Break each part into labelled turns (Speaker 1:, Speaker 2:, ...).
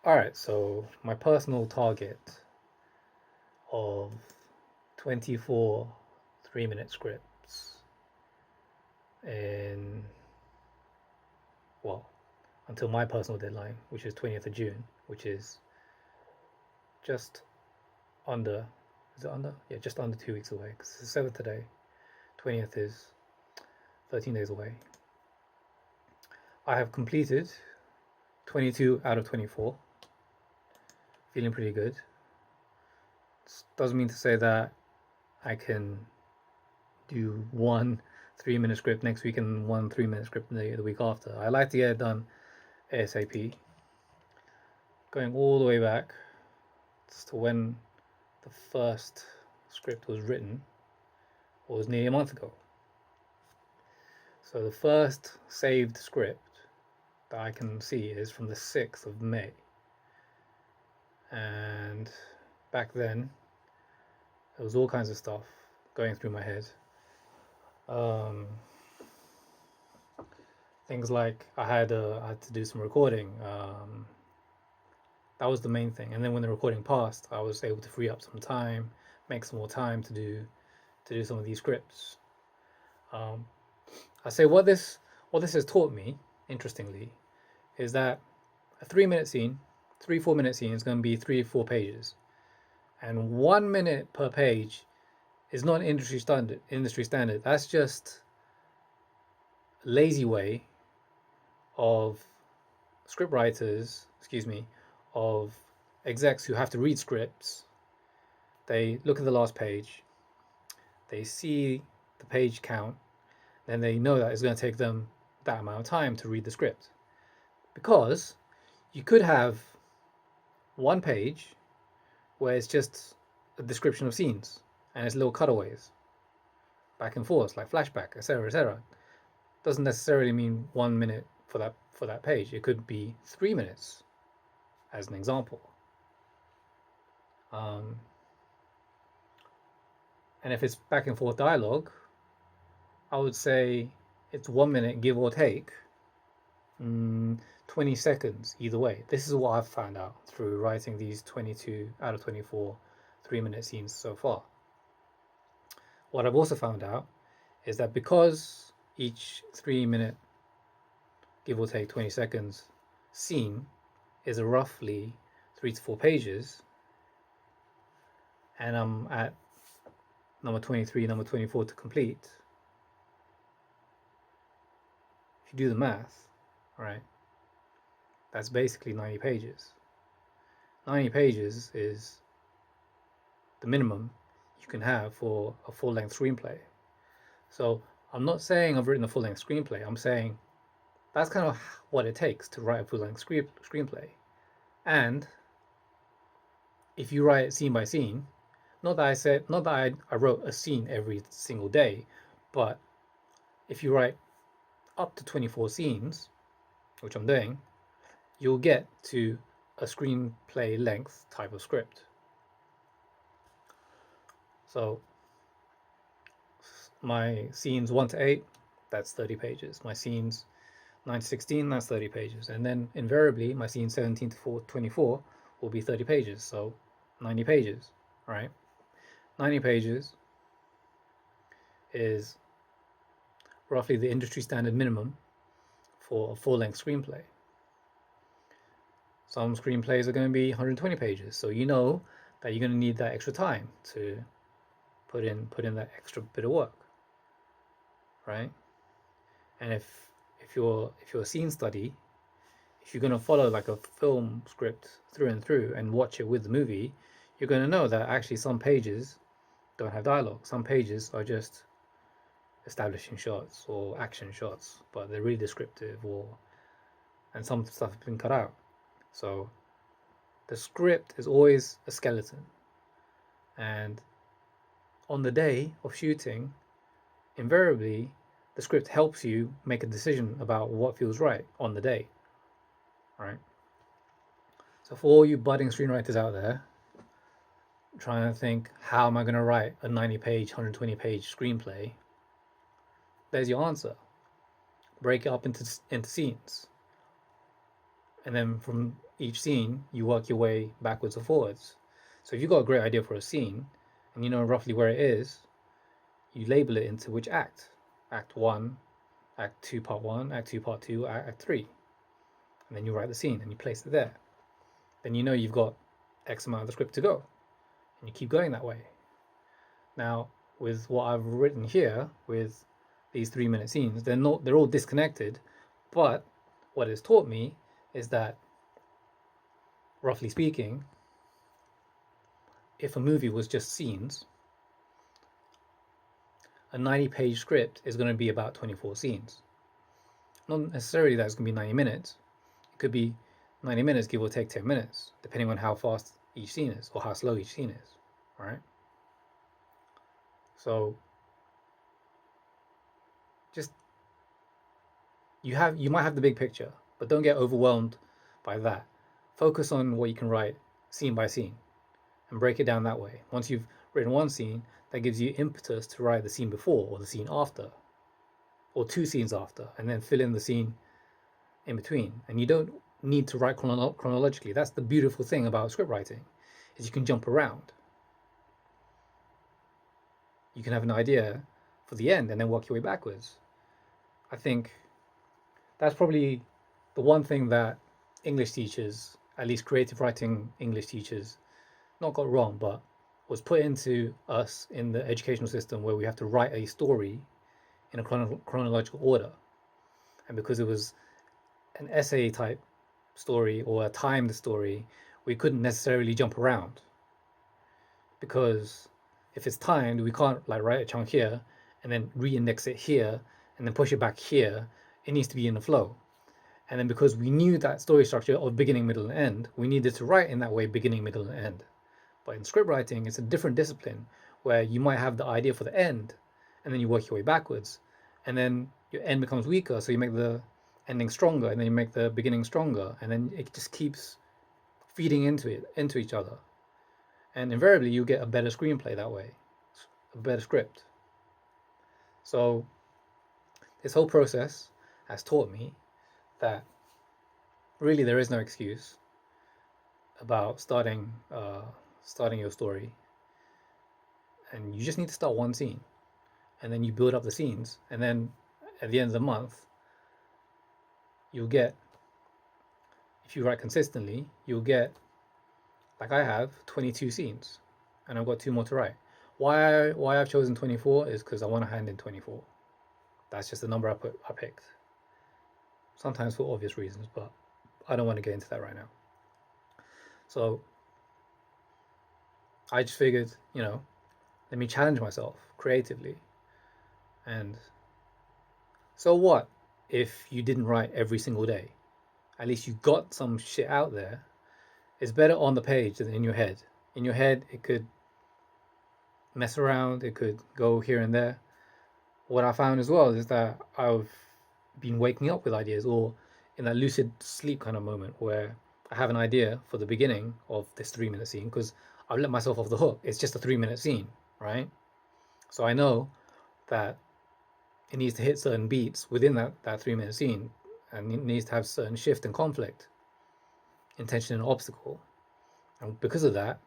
Speaker 1: All right, so my personal target of 24 3-minute scripts in, well, until my personal deadline, which is 20th of June, which is just under, is it under? Yeah, just under 2 weeks away, because it's the 7th today. 20th is 13 days away. I have completed 22 out of 24. Feeling pretty good. Doesn't mean to say that I can do one 3-minute script next week and one 3-minute script the week after. I like to get it done ASAP. Going all the way back to when the first script was written, was nearly a month ago. So the first saved script that I can see is from the 6th of May. And back then, there was all kinds of stuff going through my head. Things like I had to do some recording. That was the main thing. And then when the recording passed, I was able to free up some time, make some more time to do some of these scripts. I say what this has taught me, interestingly, is that a 3-minute scene, 4-minute scene is going to be 3 or 4 pages, and 1 minute per page is not an industry standard. That's just a lazy way of script writers, of execs who have to read scripts. They look at the last page, they see the page count, then they know that it's going to take them that amount of time to read the script. Because you could have one page where it's just a description of scenes and it's little cutaways back and forth, like flashback, etc., etc. Doesn't necessarily mean 1 minute for that page. It could be 3 minutes, as an example. And if it's back and forth dialogue, I would say it's 1 minute, give or take, 20 seconds either way. This is what I've found out through writing these 22 out of 24 3-minute scenes so far. What I've also found out is that because each 3-minute, give or take 20 seconds, scene is a roughly 3 to 4 pages, and I'm at number 23, number 24 to complete. If you do the math, right, that's basically 90 pages. 90 pages is the minimum you can have for a full-length screenplay. So I'm not saying I've written a full-length screenplay. I'm saying that's kind of what it takes to write a full-length screenplay. And if you write it scene by scene, not that I wrote a scene every single day, but if you write up to 24 scenes, which I'm doing, you'll get to a screenplay length type of script. So my scenes 1 to 8, that's 30 pages. My scenes 9 to 16, that's 30 pages. And then invariably, my scenes 17 to 24 will be 30 pages. So 90 pages, right? 90 pages is roughly the industry standard minimum for a full-length screenplay. Some screenplays are going to be 120 pages, so you know that you're going to need that extra time to put in that extra bit of work, right? And if you're a scene study, if you're going to follow like a film script through and through and watch it with the movie, you're going to know that actually some pages don't have dialogue. Some pages are just establishing shots or action shots, but they're really descriptive, and some stuff has been cut out. So the script is always a skeleton, and on the day of shooting, invariably the script helps you make a decision about what feels right on the day, right? So for all you budding screenwriters out there trying to think, how am I going to write a 90-page, 120-page screenplay? There's your answer. Break it up into scenes. and then from each scene you work your way backwards or forwards. So if you've got a great idea for a scene and you know roughly where it is, you label it into which act. Act 1, Act 2 Part 1, Act 2 Part 2, Act 3. And then you write the scene and you place it there. Then you know you've got X amount of the script to go. And you keep going that way. Now, with what I've written here, with these 3-minute scenes, they're all disconnected, but what it's taught me is that, roughly speaking, if a movie was just scenes, a 90-page script is going to be about 24 scenes. Not necessarily that it's going to be 90 minutes. It could be 90 minutes, give or take 10 minutes, depending on how fast each scene is or how slow each scene is, right? So just you might have the big picture, but don't get overwhelmed by that. Focus on what you can write scene by scene and break it down that way. Once you've written one scene, that gives you impetus to write the scene before or the scene after or 2 scenes after, and then fill in the scene in between. And you don't need to write chronologically. That's the beautiful thing about script writing, is you can jump around. You can have an idea for the end and then work your way backwards. I think that's probably the one thing that English teachers, at least creative writing English teachers, not got wrong, but was put into us in the educational system, where we have to write a story in a chronological order. And because it was an essay type story or a timed story, we couldn't necessarily jump around, because if it's timed, we can't like write a chunk here and then re-index it here and then push it back here. It needs to be in the flow. And then because we knew that story structure of beginning, middle, and end, we needed to write in that way, beginning, middle, and end. But in script writing, it's a different discipline, where you might have the idea for the end and then you work your way backwards, and then your end becomes weaker, so you make the ending stronger, and then you make the beginning stronger, and then it just keeps feeding into each other. And invariably you get a better screenplay that way, a better script. So this whole process has taught me that really there is no excuse about starting your story, and you just need to start one scene, and then you build up the scenes, and then at the end of the month you'll get, if you write consistently, you'll get, like I have, 22 scenes, and I've got 2 more to write. Why I've chosen 24 is because I want to hand in 24. That's just the number I picked. Sometimes for obvious reasons, but I don't want to get into that right now. So I just figured, let me challenge myself creatively. And so what if you didn't write every single day? At least you got some shit out there. It's better on the page than in your head. In your head, it could mess around, it could go here and there. What I found as well is that I've been waking up with ideas, or in that lucid sleep kind of moment where I have an idea for the beginning of this 3-minute scene, because I've let myself off the hook. It's just a 3-minute scene, right? So I know that it needs to hit certain beats within that 3-minute scene, and it needs to have certain shift and conflict, intention and obstacle. And because of that,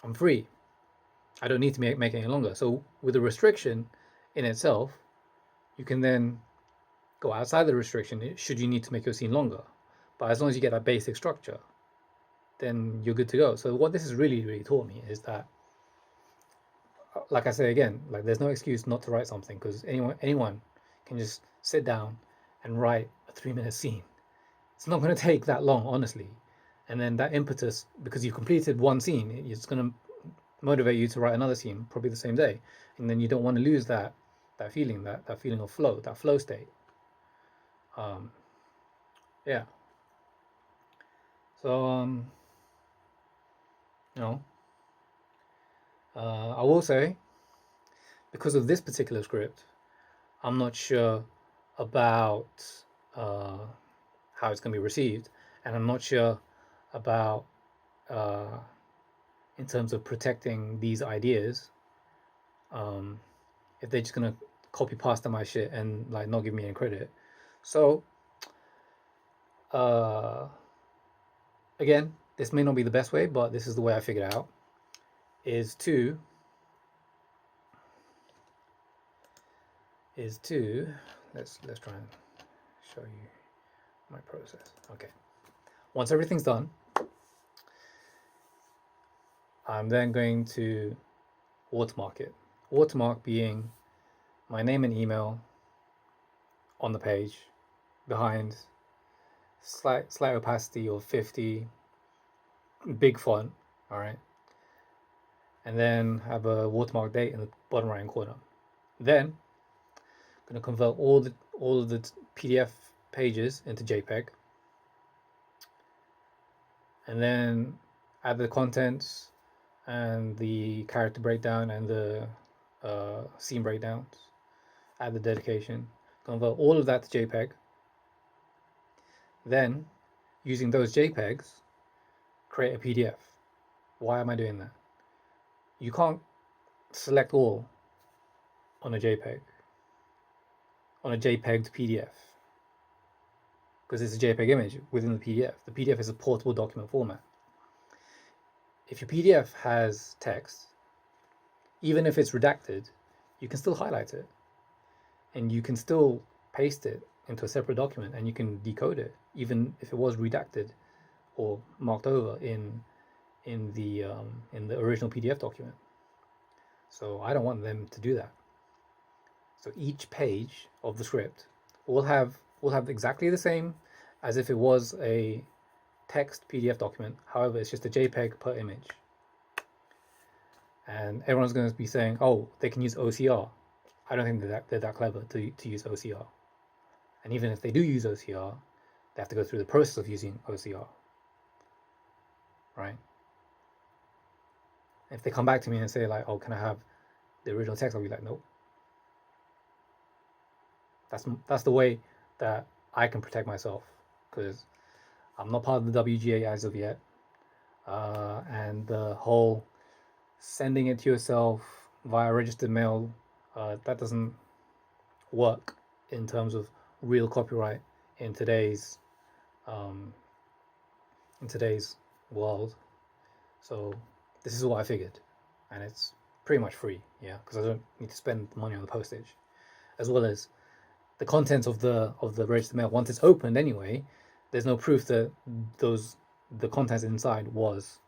Speaker 1: I'm free. I don't need to make it any longer. So with a restriction in itself, you can then go outside the restriction should you need to make your scene longer. But as long as you get that basic structure, then you're good to go. So what this has really taught me is that, like I say again, like there's no excuse not to write something, because anyone can just sit down and write a 3-minute scene. It's not going to take that long, honestly. And then that impetus, because you've completed one scene, it's going to motivate you to write another scene probably the same day. And then you don't want to lose that feeling, that feeling of flow, that flow state. Yeah. So I will say, because of this particular script, I'm not sure about how it's going to be received, and I'm not sure about in terms of protecting these ideas, if they're just going to copy pasta my shit and like not give me any credit. So Again, this may not be the best way, but this is the way I figured out, is to let's try and show you my process. Okay, once everything's done, I'm then going to watermark it. Watermark being my name and email on the page, behind slight opacity of 50, big font, all right, and then have a watermark date in the bottom right hand corner. Then I'm going to convert all of the PDF pages into JPEG, and then add the contents and the character breakdown and the scene breakdowns, add the dedication, convert all of that to JPEG. Then, using those JPEGs, create a PDF. Why am I doing that? You can't select all on a JPEG, on a JPEG'd PDF, because it's a JPEG image within the PDF. The PDF is a portable document format. If your PDF has text, even if it's redacted, you can still highlight it, and you can still paste it into a separate document, and you can decode it, even if it was redacted or marked over in the original PDF document. So I don't want them to do that. So each page of the script will have exactly the same as if it was a text PDF document. However, it's just a JPEG per image. And everyone's going to be saying, oh, they can use OCR. I don't think they're that clever to use OCR. And even if they do use OCR, they have to go through the process of using OCR, right? If they come back to me and say like, oh, can I have the original text? I'll be like, nope. That's the way that I can protect myself, because I'm not part of the WGA as of yet. And the whole sending it to yourself via registered mail, that doesn't work in terms of real copyright in today's world. So this is what I figured, and it's pretty much free, yeah, because I don't need to spend money on the postage, as well as the contents of the registered mail. Once it's opened anyway, there's no proof that the contents inside was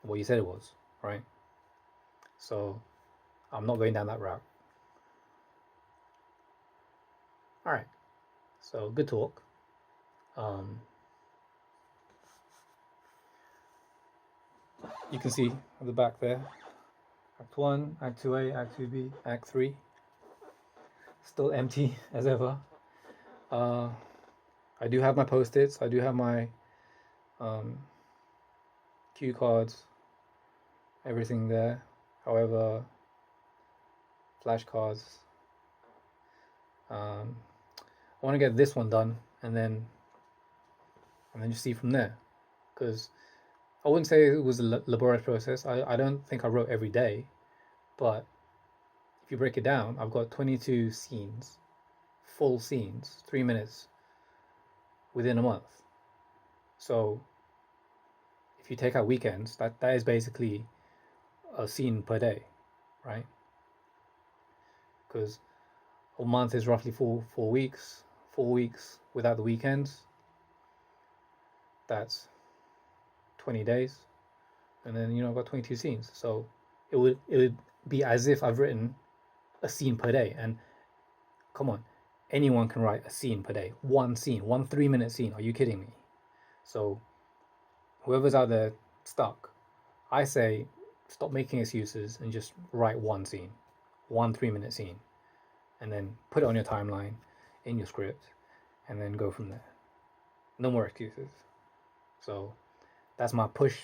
Speaker 1: what you said it was, right? So I'm not going down that route. All right, so good talk. You can see at the back there, Act 1, Act 2A, Act 2B, Act 3. Still empty as ever. I do have my post-its. I do have my cue cards, everything there. However, flashcards. I want to get this one done, and then just see from there, because I wouldn't say it was a laborious process. I don't think I wrote every day, but if you break it down, I've got 22 scenes, full scenes, 3 minutes within a month. So if you take out weekends, that is basically a scene per day, right? Because a month is roughly 4 weeks. 4 weeks without the weekends, that's 20 days, and then I've got 22 scenes. So it would be as if I've written a scene per day. And come on, anyone can write a scene per day. One scene, 1 3-minute scene. Are you kidding me? So whoever's out there stuck, I say stop making excuses and just write one scene, 1 3-minute scene, and then put it on your timeline in your script, and then go from there. No more excuses. So that's my push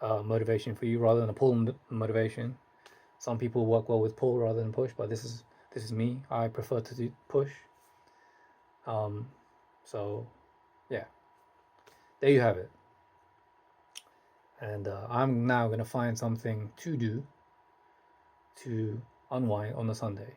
Speaker 1: motivation for you, rather than a pull motivation. Some people work well with pull rather than push, but this is me. I prefer to do push. So yeah, there you have it. And I'm now going to find something to do to unwind on a Sunday.